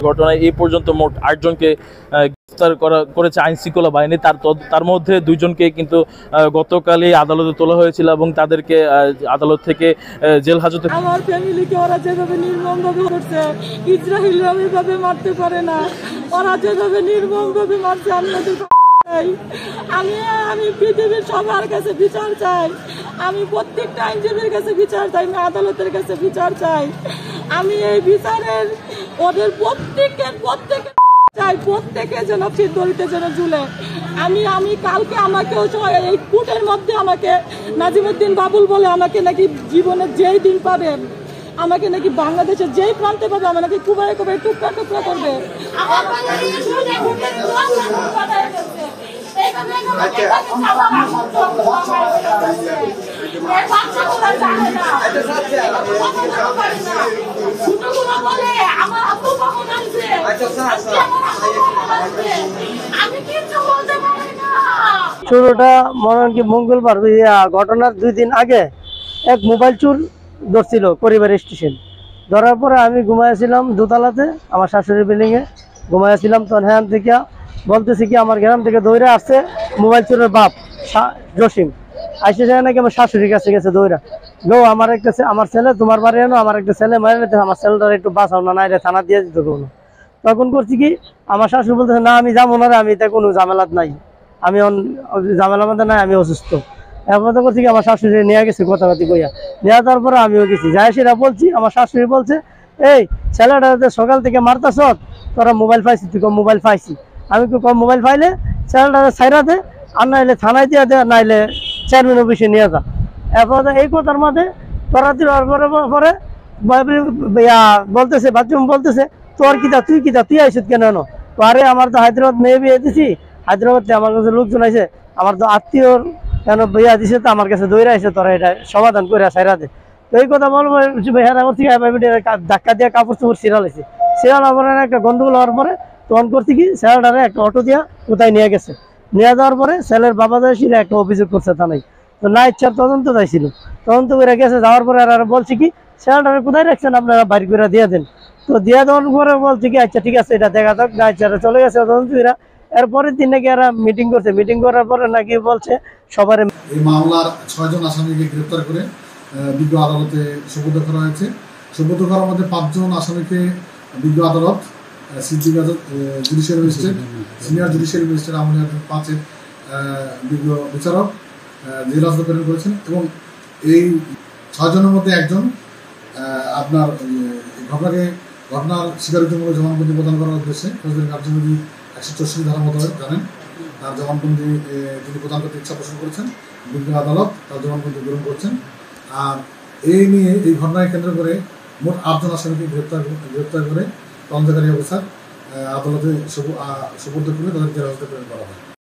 ঘটনায় এই পর্যন্ত মোট 8 জনকে গ্রেফতার করেছে আইন শৃঙ্খলা বাহিনী। তার মধ্যে 2 জনকে কিন্তু গতকালই আদালতে তোলা হয়েছিল এবং তাদেরকে আদালত থেকে জেল হাজতে। আমার ফ্যামিলিকে ওরা যেভাবে নির্মমভাবে করছে, ইসরায়েলরা ওইভাবে মারতে পারে না, ওরা যেভাবে নির্মমভাবে মারছে আমি পৃথিবীর সবার কাছে বিচার চাই। আমি প্রত্যেকটা আইনজীবীর কাছে বিচার চাই, আমি আদালতের কাছে বিচার চাই। আমি এই বিচারের ওদের প্রত্যেকে চাই, প্রত্যেকে যেন দড়িতে যেন ঝুলে। আমি কালকে আমাকে এই কোর্টের মধ্যে আমাকে নাজিমুদ্দিন বাবুল বলে আমাকে নাকি জীবনের যেই দিন পাবে, আমাকে নাকি বাংলাদেশের যেই প্রান্তে পাবে আমার নাকি কুবায় কুবায় টুকরা টুকরা করবে। শুরুটা মনে হয় কি মঙ্গলবার ঘটনার 2 দিন আগে এক মোবাইল চোর ধরছিল পরিবার স্টেশন। ধরার পরে আমি ঘুমাইছিলাম দোতলাতে, আমার শাশুড়ির বিল্ডিংয়ে ঘুমাইছিলাম। তখন হ্যাঁ থেকে বলতেছি কি আমার গ্রাম থেকে দৌড়ে আসছে মোবাইল চোরের বাপ জসিম, আসে যায় নাকি আমার শাশুড়ির কাছে গেছে দৌড়া, গো আমার একটা আমার ছেলে তোমার বাড়ি এনো, আমার একটা ছেলে মারে আমার ছেলেটার একটু বাঁচাও না, নাই থানা দিয়ে দিত কোনো। তখন করছি কি আমার শাশুড়ি বলতেছে না আমি যাবো না রে, আমি তা কোনো ঝামেলাত নাই, আমি ঝামেলার মধ্যে নাই, আমি অসুস্থ। এরপর করছি কি আমার শাশুড়ি নিয়ে গেছে কথাবার্তি কইয়া, নিয়ে যাওয়ার পরে আমিও গেছি, যাই সেটা বলছি। আমার শাশুড়ি বলছে এই ছেলেটা সকাল থেকে মারতাছ, তোরা মোবাইল পাইছি, তুই কম মোবাইল পাইছি। আমি কি কম মোবাইল পাইলে ছেলেটা ছাইরা দে, আর নাইলে থানায় দিয়ে দে, নাইলে চেয়ারম্যান অফিসে নিয়ে যা। এরপর এই কথার মধ্যে তরাতির পরে বলতেছে বাথরুম বলতেছে তোর কিতা তুই কিতা তুই আইসুত কেন? আরে আমার তো হায়দ্রাবাদ মেয়ে বিয়ে দিছি, হায়দ্রাবাদে আমার কাছে লোকজন আইসে, আমার তো আত্মীয় কেন বিয়া দিছে, তো আমার কাছে দৌড়ে আইসে, তোরা এটা সমাধান করে সাইরা দে। তো এই কথা বলবো ধাক্কা দিয়ে কাপড় চোপড় সিরালাইছে, সিরাল হওয়ার একটা গন্ডগোল হওয়ার পরে তখন করছি কি ছেলেটারে একটা অটো দিয়া কোথায় নিয়ে গেছে। নিয়ে যাওয়ার পরে ছেলের বাবা যাইছিল একটা অভিযোগ করছে থানায়, তো না ইচ্ছার তদন্ত চাইছিল, তদন্ত করে গেছে। যাওয়ার পরে আর বলছি কি ছেলেটারে কোথায় রাখছেন আপনারা বাড়ি করে দিয়ে দেন। তো দিয়ে দেওয়ার পরে বলছি কি আচ্ছা ঠিক আছে এটা দেখা যাক, না ইচ্ছারা চলে গেছে তদন্তরা। এরপরের দিন নাকি এরা মিটিং করছে, মিটিং করার পরে নাকি বলছে সবার এই মামলার 6 জন আসামিকে গ্রেপ্তার করে বিজ্ঞ আদালতে সুপর্দ করা হয়েছে। সুপর্দ করার মধ্যে 5 জন আসামিকে বিজ্ঞ আদালত judicial magistrate senior judicial magistrate আমলিয়া 5-এর বিজ্ঞ বিচারক জেল হাজতে প্রেরণ করেছেন। এবং এই 6 জনের মধ্যে একজন আপনার ঘটনার স্বীকারোক্তিমূলক জবানবন্দি প্রদান করার উদ্দেশ্যে ফৌজদারি কার্যবিধি 164 ধারা মোতাবেক জানেন তার জবানবন্দি তিনি প্রদান করতে ইচ্ছা পোষণ করেছেন, বিজ্ঞ আদালত তার জবানবন্দি গ্রহণ করছেন। আর এই নিয়ে এই ঘটনাকে কেন্দ্র করে মোট 8 জন আসামিকে গ্রেপ্তার করে তদন্তকারী অফিসার আদালতে সুপর্দ করে তাদের জেল হাজতে প্রেরণ করা হয়।